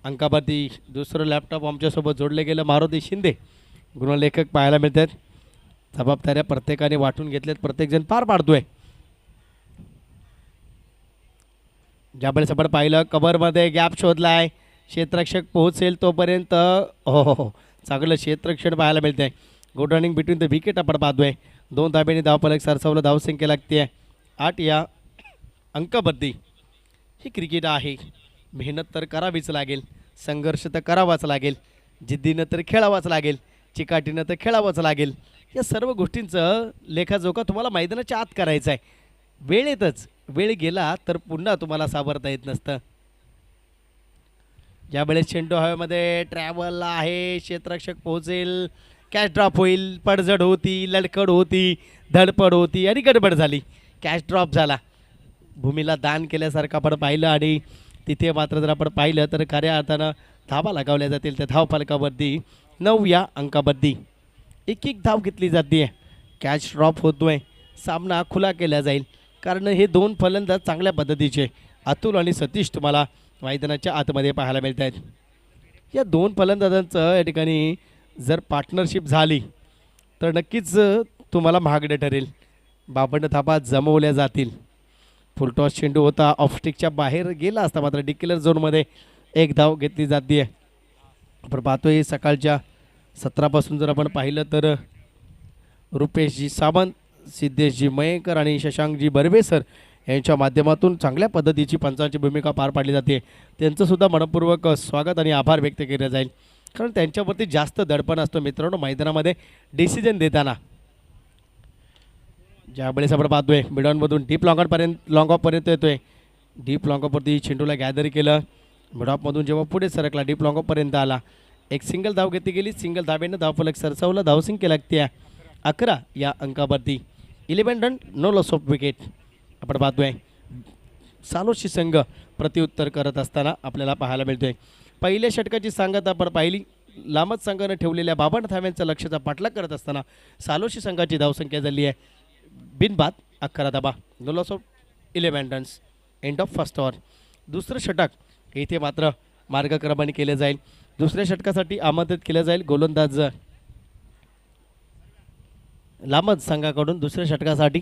अंकावरती. दुसरं लॅपटॉप आमच्यासोबत जोडले गेलं, मारुती शिंदे गुणलेखक पाहायला मिळतात. जबाबदाऱ्या प्रत्येकाने वाटून घेतल्यात, प्रत्येकजण पार पाडतोय. ज्यावेळेस आपण पाहिलं कबरमध्ये गॅप शोधलाय, क्षेत्ररक्षक पोहोचेल तोपर्यंत हो चांगलं क्षेत्ररक्षण पाहायला मिळतंय. Good running between the wicket आपण पाहतोय. 2 धाब्याने धावफलक सरसावलं, धावसंख्या लागते 8 या अंकावरती. ही क्रिकेट आहे, मेहनत तर करावीच लागेल, संघर्ष तर करावाच लागेल, जिद्दीनं तर खेळावाच लागेल, चिकाटीनं तर खेळावंच लागेल. या सर्व गोष्टींचं लेखाजोखा तुम्हाला मैदानाच्या आत करायचं आहे. वेळेतच वेळ गेला तर पुन्हा तुम्हाला सावरता येत नसतं. ज्यावेळेस चेंडू हवेमध्ये ट्रॅव्हल आहे, क्षेत्ररक्षक पोहोचेल, कॅच ड्रॉप होईल, पडझड होती, लडखड होती, धडपड होती आणि गडबड झाली, कॅच ड्रॉप झाला. भूमीला दान केल्यासारखं आपण पाहिलं आणि तिथे मात्र जर आपण पाहिलं तर खऱ्या अर्थानं धावा लगावल्या जातील. त्या धावफलकावरती 9 या अंकावरती. एक धाव घेतली जाते, कॅच ड्रॉप होतोय, सामना खुला केला जाईल. कारण हे 2 फलंदाज चांगल्या पद्धतीचे अतुल आणि सतीश तुम्हाला मैदानाच्या आतमध्ये पाहायला मिळत आहेत. या 2 फलंदाजांचं या ठिकाणी जर पार्टनरशिप झाली तर नक्कीच तुम्हाला महागडे ठरेल. 52 धावा जमवल्या जातील. फुलटॉस चेंडू होता, ऑफस्टिकच्या बाहेर गेला असता, मात्र डिक्लेअर झोनमध्ये 1 धाव घेतली जाते. आपण पाहतोय सकाळच्या 17 पासून जर आपण पाहिलं तर रुपेशजी सावंत, सिद्धेशजी मयेकर आणि शशांकजी बर्वे सर यांच्या माध्यमातून चांगल्या पद्धतीची पंचांची भूमिका पार पाडली जाते. त्यांचंसुद्धा मनपूर्वक स्वागत आणि आभार व्यक्त केले जाईल, कारण त्यांच्यावरती जास्त दडपण असतं मित्रांनो मैदानामध्ये डिसिजन देताना. ज्यावेळेस आपण पाहतोय मिडॉनमधून डीप लॉंग ऑफपर्यंत येतोय. डीप लॉंग ऑफवरती चेंडूला गॅदर केलं, मिडॉपमधून जेव्हा पुढे सरकला डीप लॉंग ऑफपर्यंत आला, एक सिंगल धाव घेतली गेली. सिंगल धावेनं धावफलक सरसावलं, धावसंख्या लागते 11 या अंकावरती. 11 run, no loss of wicket. आपण पाहतोय सालोशी संघ प्रत्युत्तर करत असताना आपल्याला पाहायला मिळतोय. पहिल्या षटकाची सांगत आपण पाहिली, लांबच संघानं ठेवलेल्या 52 धाव्यांचा लक्ष्याचा पाठलाग करत असताना सालोशी संघाची धावसंख्या झाली आहे बिनबाद 11 धावा, no loss of 11 runs. End of first over. दुसरं षटक इथे मात्र मार्गक्रमण केले जाईल. दुसऱ्या षटकासाठी आमंत्रित केलं जाईल गोलंदाज लांबच संघाकडून. दुसऱ्या षटकासाठी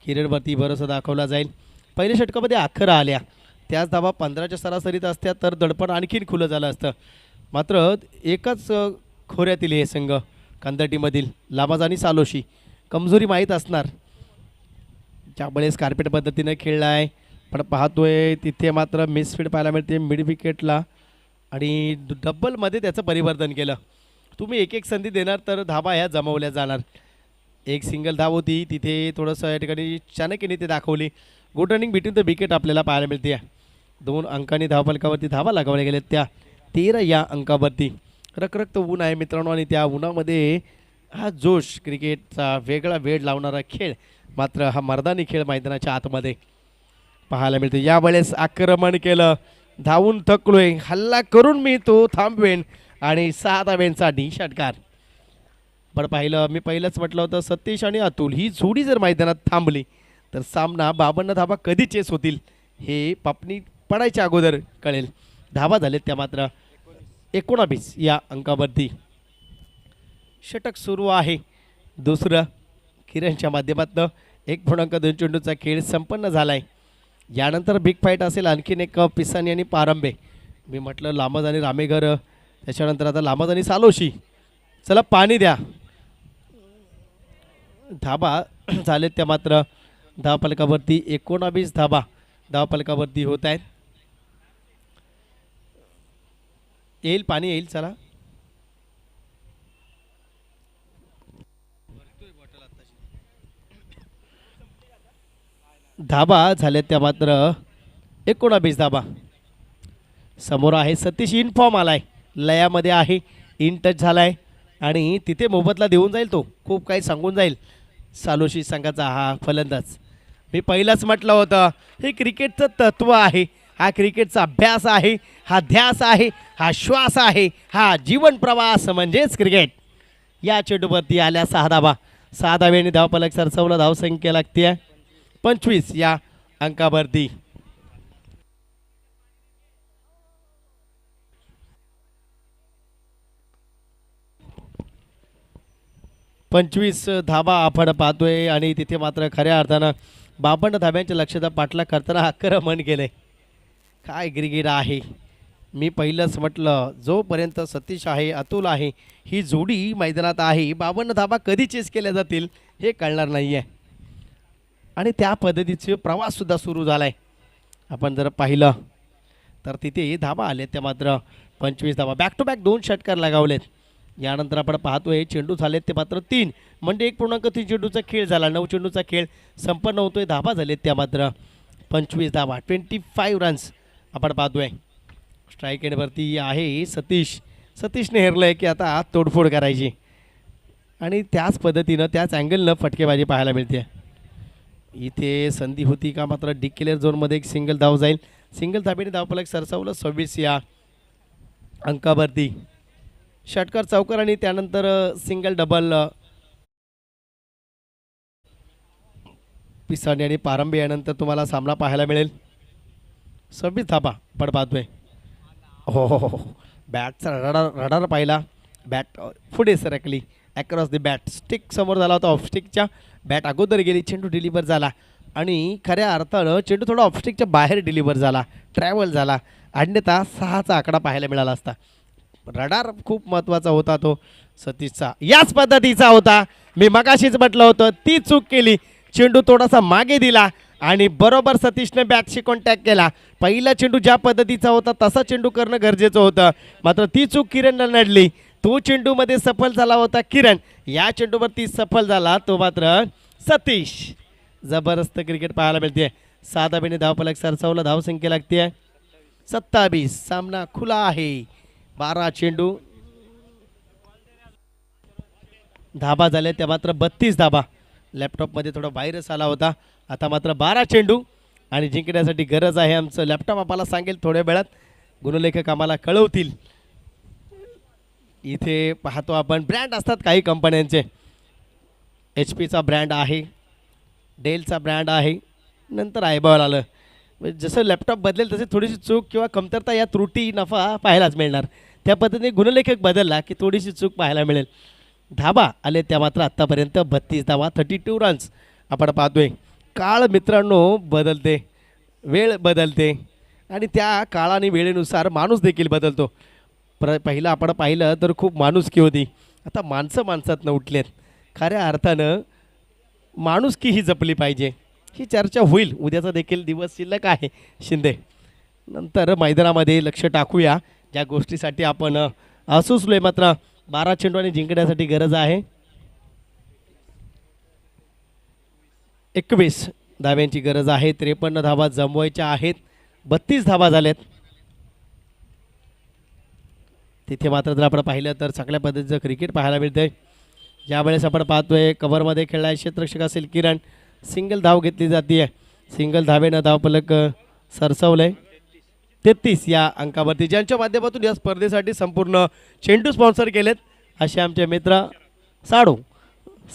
किरणवरती भरोसा दाखवला जाईल. पहिल्या षटकामध्ये 11 आल्या, त्याच धावा 15च्या सरासरीत असत्या तर दडपण आणखीन खुलं झालं असतं. मात्र एकाच खोऱ्यातील हे संघ कंदटीमधील लामाज आणि सालोशी कमजोरी माहीत असणार. ज्यावेळेस कार्पेट पद्धतीनं खेळला आहे पण पाहतोय तिथे मात्र मिसफीड पाहायला मिळते मिड विकेटला आणि डबलमध्ये त्याचं परिवर्तन केलं. तुम्ही एक संधी देणार तर धावा ह्या जमवल्या जाणार. एक सिंगल धाव होती तिथे थोडंसं या ठिकाणी चाणक्यने ते दाखवली. Good running between the wicket आपल्याला पाहायला मिळते. 2 अंकांनी धावफलकावरती धावा लगावल्या गेल्या त्या 13 या अंकावरती. रखरखत ऊन आहे मित्रांनो आणि त्या उन्हामध्ये हा जोश क्रिकेटचा वेगळा वेळ लावणारा खेळ मात्र हा मर्दानी खेळ मैदानाच्या आतमध्ये पाहायला मिळतो. यावेळेस आक्रमण केलं, धावून थकलोय, हल्ला करून मी तो थांबवेन आणि 6 धाब्यांसाठी षटकार. पण पाहिलं मी पहिलंच म्हटलं होतं सतीश आणि अतुल ही जोडी जर मैदानात थांबली तर सामना 52 धाबा कधी चेस होतील हे पापणी पडायच्या अगोदर कळेल. धाबा झालेत त्या मात्र 19 या अंकावरती. षटक सुरू आहे दुसरं किरणच्या माध्यमातून. 1.2 चेंडूचा खेळ संपन्न झाला आहे. यानंतर बिग फाईट असेल आणखीन एक पिसानी आणि पारंबे. मी म्हटलं लामज आणि रामेघर त्याच्यानंतर आता लामज आणि सालोशी. चला पाणी द्या. धाबा झालेत त्या मात्र धावफलकावरती 19 धाबा धावफलकावरती होत आहेत. येईल पाणी येईल. चला धाबा झाले त्या मात्र 19 धाबा. समोर आहे सतीश इन फॉर्म आलाय लयामध्ये आहे इन टच झालाय आणि तिथे मोबदला देऊन जाईल. तो खूप काही सांगून जाईल सालोशी संघाचा हा फलंदाज. मी पहिलाच म्हटलं होतं हे क्रिकेटचं तत्त्व आहे. हा क्रिकेटचा अभ्यास आहे. हा ध्यास आहे. हा श्वास आहे. हा जीवन प्रवास म्हणजेच क्रिकेट. या चेंडूवरती आल्या 6 धाबा. 6 धाब्यांनी धावफलक सरसवला. धावसंख्या लागते 25 या अंकावरती. 25 धाबा आपण पाहतोय आणि तिथे मात्र खऱ्या अर्थानं 52 धाब्यांच्या लक्षात पाठला करताना आक्रमण केले. काय क्रिकेट आहे. मी पहिलंच म्हटलं जोपर्यंत सतीश आहे अतुल आहे ही जोडी मैदानात आहे 52 धाबा कधी चेस केल्या जातील हे कळणार नाही आहे. आणि त्या पद्धतीचे प्रवाससुद्धा सुरू झाला आहे. आपण जर पाहिलं तर तिथे धाबा आले त्या मात्र 25 धाबा. बॅक टू बॅक 2 षटकार लगावलेत. यानंतर आपण पाहतोय चेंडू झालेत ते मात्र 3 म्हणजे 1.3 चेंडूचा खेळ झाला. 9 चेंडूचा खेळ संपन्न होतोय. धाबा झालेत त्या मात्र 25 धाबा. 25 रन्स आपण पाहतोय. स्ट्राईक एंडवरती आहे सतीश. सतीशने हेरलं आहे की आता तोडफोड करायची आणि त्याच पद्धतीनं त्याच अँगलनं फटकेबाजी पाहायला मिळते. इथे संधी होती का मात्र डिक्लेअर झोनमध्ये एक सिंगल धाव जाईल. सिंगल धाब्याने धावफलक सरसावलं 26 या अंकावरती. षटकार चौकार आणि त्यानंतर सिंगल डबल पिसाणी आणि पारंबे यानंतर तुम्हाला सामना पाहायला मिळेल. 26 धाबा पण पाहतोय. हो हो हो बॅटचा रडार पाहिला. बॅट पुढे सरकली अक्रॉस द बॅट. स्टिक समोर झाला होता. ऑफस्टिकच्या बॅट अगोदर गेली. चेंडू डिलिव्हर झाला आणि खऱ्या अर्थानं चेंडू थोडा ऑफस्टिकच्या बाहेर डिलिव्हर झाला. ट्रॅव्हल झाला. अन्यथा 6चा आकडा पाहायला मिळाला असता. रडार खूप महत्त्वाचा होता तो सतीशचा. याच पद्धतीचा होता. मी मगाशीच म्हटलं होतं ती चूक केली. चेंडू थोडासा मागे दिला आणि बरोबर सतीशने बॅटशी कॉन्टॅक्ट केला. पहिला चेंडू ज्या पद्धतीचा होता तसा चेंडू करणं गरजेचं होतं. मात्र ती चूक किरणला नडली. तो चेंडूमध्ये सफल झाला होता किरण. या चेंडूवरती सफल झाला तो मात्र सतीश. जबरदस्त क्रिकेट पाहायला मिळते. 7 धाब्याने धावफलक सरसावला. धावसंख्या लागते 27. सामना खुला आहे. 12 चेंडू धाबा झाले त्या मात्र 32 धाबा. लॅपटॉपमध्ये थोडा व्हायरस आला होता. आता मात्र 12 चेंडू आणि जिंकण्यासाठी गरज आहे. आमचं लॅपटॉप आम्हाला सांगेल थोड्या वेळात. गुणलेखक आम्हाला कळवतील. इथे पाहतो आपण ब्रँड असतात काही कंपन्यांचे. HP चा ब्रँड आहे. डेलचा ब्रँड आहे. नंतर आयबॉल आलं. जसं लॅपटॉप बदलेल तसे थोडीशी चूक किंवा कमतरता या त्रुटी नफा पाहायलाच मिळणार. त्या पद्धतीने गुणलेखक बदलला की थोडीशी चूक पाहायला मिळेल. धाबा आले त्या मात्र आत्तापर्यंत 32 धाबा 32 रन्स आपण पाहतोय. काळ मित्रांनो बदलते. वेळ बदलते आणि त्या काळ आणि वेळेनुसार माणूस देखील बदलतो. पहिलं आपण पाहिलं तर खूप माणुसकी होती. आता माणसं माणसातनं उठलेत. खऱ्या अर्थानं माणुसकी ही जपली पाहिजे. ही चर्चा होईल. उद्याचा देखील दिवस शिल्लक आहे शिंदे. नंतर मैदानामध्ये लक्ष टाकूया ज्या गोष्टीसाठी आपण असुसलोय. मात्र 12 चेंडू आणि जिंकण्यासाठी गरज आहे 21 धाब्यांची गरज आहे. 53 धाबा जमवायच्या आहेत. 32 धाबा झाल्यात. तिथे मात्र जर आपण पाहिलं तर चांगल्या पद्धतीचं क्रिकेट पाहायला मिळतंय. ज्यावेळेस आपण पाहतोय कव्हरमध्ये खेळलाय क्षेत्ररक्षक असेल किरण. सिंगल धाव घेतली जाते. सिंगल धावेनं धावफलक सरसवलंय. 33 या अंकावरती, ज्यांच्या माध्यमातून या स्पर्धेसाठी संपूर्ण चेंडू स्पॉन्सर केलेत असे आमचे मित्र साडू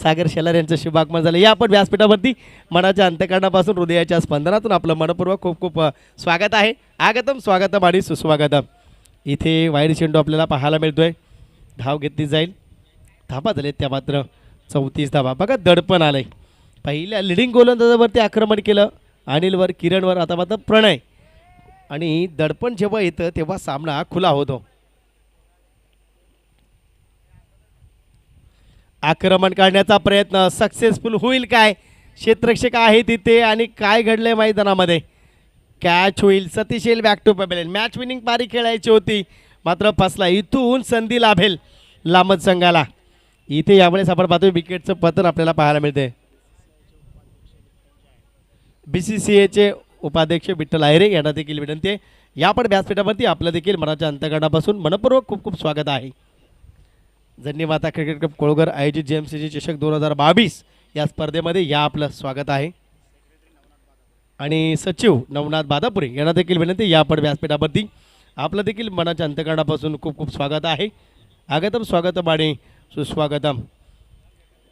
सागर शेलार यांचं शुभागमन झालं. या आपण व्यासपीठावरती मनाच्या अंतःकरणापासून हृदयाच्या स्पंदनातून आपलं मनपूर्वक खूप खूप स्वागत आहे. आगतम स्वागतम आणि सुस्वागतम. इथे वाईड चेंडू आपल्याला पाहायला मिळतोय. धाव घेतली जाईल. धाबा झालेत त्या मात्र 34 धाबा. बघा दडपण आलंय. पहिल्या लिडिंग गोलंदाजावरती आक्रमण केलं अनिलवर, किरणवर, आता मात्र प्रणय. आणि दडपण जेव्हा येतं तेव्हा सामना खुला होतो. आक्रमण काढण्याचा प्रयत्न सक्सेसफुल होईल काय? क्षेत्ररक्षक आहे तिथे आणि काय घडलंय मैदानामध्ये? कॅच होईल. सतीश येईल बॅक टू पॅबेल. मॅच विनिंग पारी खेळायची होती मात्र फसला. इथून संधी लाभेल लामत संघाला. इथे यावेळेस आपण पाहतोय विकेटचं पतन आपल्याला पाहायला मिळते. BCCAचे उपाध्यक्ष विठ्ठल आयरे यांना देखील विनंती आहे. या पण व्यासपीठावरती आपलं देखील मनाच्या अंतःकरणापासून मनपूर्वक खूप खूप स्वागत आहे. जन्नीमाता क्रिकेट क्लब कोळगर आयोजित JMCG चषक 2022 या स्पर्धेमध्ये या आपलं स्वागत आहे. आणि सचिव नवनाथ बादापुरे यांना देखील विनंती, या पण व्यासपीठावरती आपलं देखील मनाच्या अंतःकरणापासून खूप खूप स्वागत आहे. आगतम स्वागतम आणि सुस्वागतम.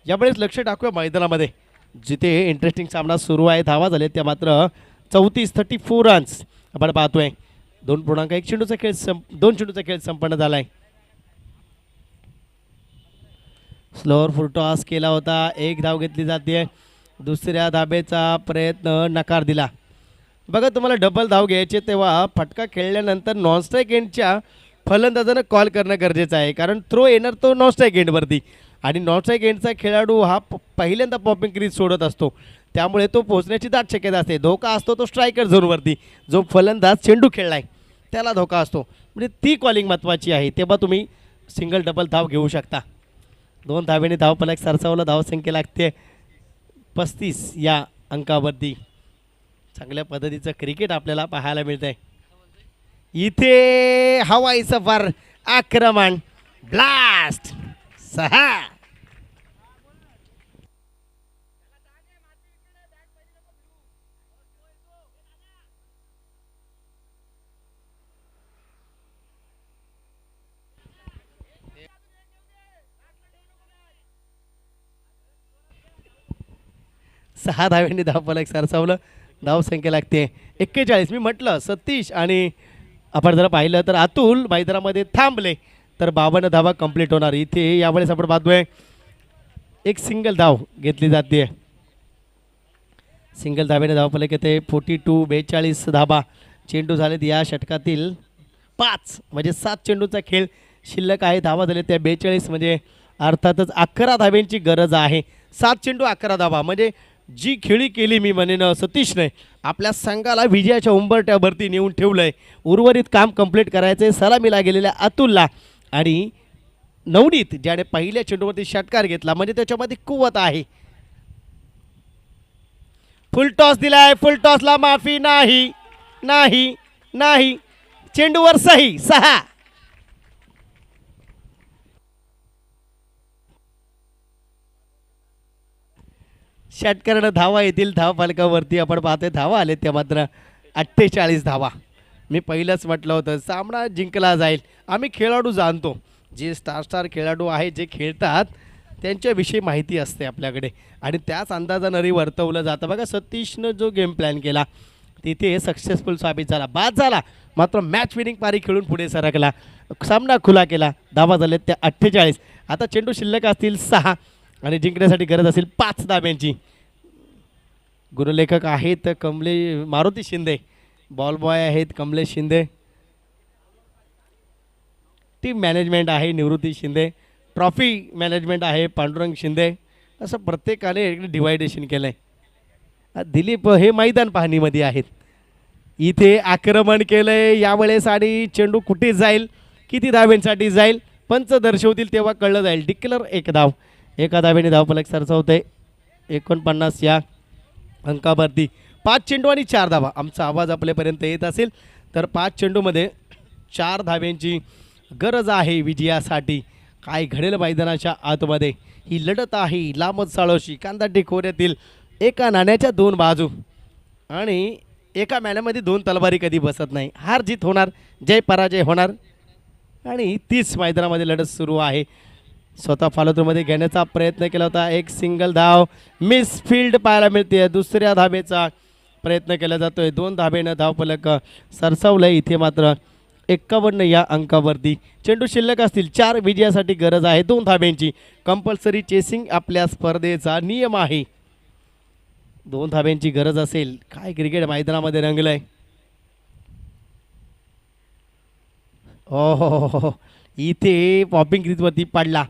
यावेळेस लक्ष टाकूया मैदानामध्ये जिथे इंटरेस्टिंग सामना सुरू आहे. धावा झाले त्या मात्र 34 रन्स आपण पाहतोय. 2.1 चेंडूचा खेळ 2 चेंडूचा खेळ संपन्न झाला आहे. स्लोअर फुल टॉस केला होता. एक धाव घेतली जाते. दुसऱ्या धाबेचा प्रयत्न नकार दिला. बघा तुम्हाला डबल धाव घ्यायचे तेव्हा फटका खेळल्यानंतर नॉनस्ट्राईक एंडच्या फलंदाजानं कॉल करणं गरजेचं आहे. कारण थ्रो येणार तो नॉनस्ट्राईक एंडवरती आणि नॉनस्ट्राईक एंडचा खेळाडू हा पहिल्यांदा पॉपिंग क्रीज सोडत असतो. त्यामुळे तो पोहोचण्याची दाट शक्यता असते. धोका असतो तो स्ट्रायकर झोनवरती. जो फलंदाज चेंडू खेळलाय त्याला धोका असतो. म्हणजे ती कॉलिंग महत्त्वाची आहे. तेव्हा तुम्ही सिंगल डबल धाव घेऊ शकता. 2 धावेने धावफलक सरसावला. धावसंख्या लागते 35 या अंकावरती. चांगल्या पद्धतीचं क्रिकेट आपल्याला पाहायला मिळत आहे. इथे हवाई सफर आक्रमण ब्लास्ट 6. सहा धाव्यांनी धावफलक सरसावलं. धावसंख्या लागते 41. मी म्हटलं सतीश आणि आपण जर पाहिलं तर अतुल मैदानामध्ये थांबले तर 52 धावा कंप्लीट होणार. इथे यावेळेस आपण पाहतोय एक सिंगल धाव घेतली जाते. सिंगल धाव्याने धावफलक येते 42 धाबा. चेंडू झालेत या षटकातील 5 म्हणजे 7 चेंडूचा खेळ शिल्लक आहे. धावा झाले त्या 42 म्हणजे अर्थातच 11 धाव्यांची गरज आहे. 7 चेंडू 11 धावा म्हणजे जी खेळी केली मी म्हणेन सतीशने आपल्या संघाला विजयाच्या उंबरठ्यावरती नेऊन ठेवलं आहे. उर्वरित काम कंप्लीट करायचं आहे सलामीला गेलेल्या अतुलला. आणि नवनीत ज्याने पहिल्या चेंडूवरती षटकार घेतला म्हणजे त्याच्यामध्ये कुवत आहे. फुल टॉस दिलाय. फुल टॉसला माफी नाही नाही नाही. चेंडूवर सही 6. षटकारानं धावा येतील. धाव फलकावरती आपण पाहतोय धावा आले त्या मात्र 48 धावा. मी पहिलंच म्हटलं होतं सामना जिंकला जाईल. आम्ही खेळाडू जाणतो. जे स्टार खेळाडू आहे जे खेळतात त्यांच्याविषयी माहिती असते आपल्याकडे आणि त्याच अंदाजानं वर्तवलं जातं. बघा सतीशनं जो गेम प्लॅन केला तिथे सक्सेसफुल साबित झाला. बाद झाला मात्र मॅच विनिंग पारी खेळून पुढे सरकला. सामना खुला केला. धावा झालेत त्या 48. आता चेंडू शिल्लक असतील 6 आणि जिंकण्यासाठी गरज असेल 5 धाब्यांची. गुणलेखक आहेत मारुती शिंदे. बॉल बॉय आहेत कमलेश शिंदे. टीम मॅनेजमेंट आहे निवृत्ती शिंदे. ट्रॉफी मॅनेजमेंट आहे पांडुरंग शिंदे. असं प्रत्येकाने डिवायडेशन केलं आहे. दिलीप हे मैदान पाहणीमध्ये आहेत. इथे आक्रमण केलं आहे यावेळेस आणि चेंडू कुठे जाईल किती धाव्यांसाठी जाईल पंच दर्शवतील तेव्हा कळलं जाईल. डिक्लेअर 1 धाव. 1 धावेने धावफलक सरसावते 49 या अंकावरती. 5 चेंडू आणि 4 धावा. आमचा आवाज आपल्यापर्यंत येत असेल तर 5 चेंडूमध्ये 4 धाव्यांची गरज आहे विजयासाठी. काय घडेल मैदानाच्या आतमध्ये ही लढत आहे. लांबच साळोशी कांदाटी खोऱ्यातील एका नाण्याच्या 2 बाजू आणि एका मॅनामध्ये दोन तलवारी कधी बसत नाही. हार जीत होणार, जय पराजय होणार आणि तीच मैदानामध्ये लढत सुरू आहे. स्वतः फॉलोथ्रूमध्ये घेण्याचा प्रयत्न केला होता. एक सिंगल धाव मिस फील्ड पाहायला मिळते. दुसऱ्या धाबेचा प्रयत्न केला जातोय. 2 धाबेनं धावफलक सरसावलंय. इथे मात्र 51 या अंकावरती चेंडू शिल्लक असतील. 4 विजयासाठी गरज आहे 2 धाब्यांची. कंपल्सरी चेसिंग आपल्या स्पर्धेचा नियम आहे. 2 धाब्यांची गरज असेल. काय क्रिकेट मैदानामध्ये रंगलंय. हो इथे पॉपिंग क्रीजवरती पडला.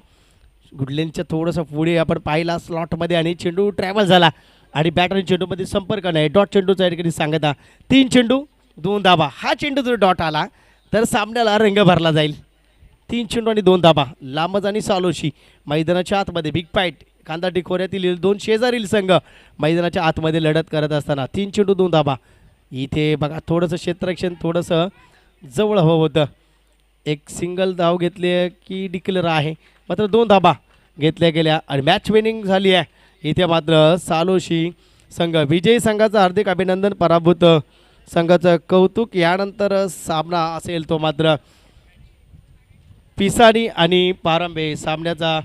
गुडलेनच्या थोडंसं पुढे आपण पाहिला स्लॉटमध्ये आणि चेंडू ट्रॅव्हल झाला आणि बॅट आणि चेंडूमध्ये संपर्क नाही. डॉट चेंडूचा ठिकाणी सांगता 3 चेंडू 2 धाबा. हा चेंडू जर डॉट आला तर सामन्याला रंग भरला जाईल. 3 चेंडू आणि 2 धाबा. लांबज आणि सालोशी मैदानाच्या आतमध्ये बिग फाईट. कांदाटी खोऱ्यातील 2 शेजारील संघ मैदानाच्या आतमध्ये लढत करत असताना 3 चेंडू 2 धाबा. इथे बघा थोडंसं क्षेत्ररक्षण थोडंसं जवळ हवं होतं. एक सिंगल धाव घेतली की डिक्लेअर आहे. मात्र 2 धाबा घेतल्या गेल्या आणि मॅच विनिंग झाली आहे. इथे मात्र सालोशी संघ विजयी संघाचं हार्दिक अभिनंदन. पराभूत संघाचं कौतुक. यानंतर सामना असेल तो मात्र पिसानी आणि पारंबे. सामन्याचा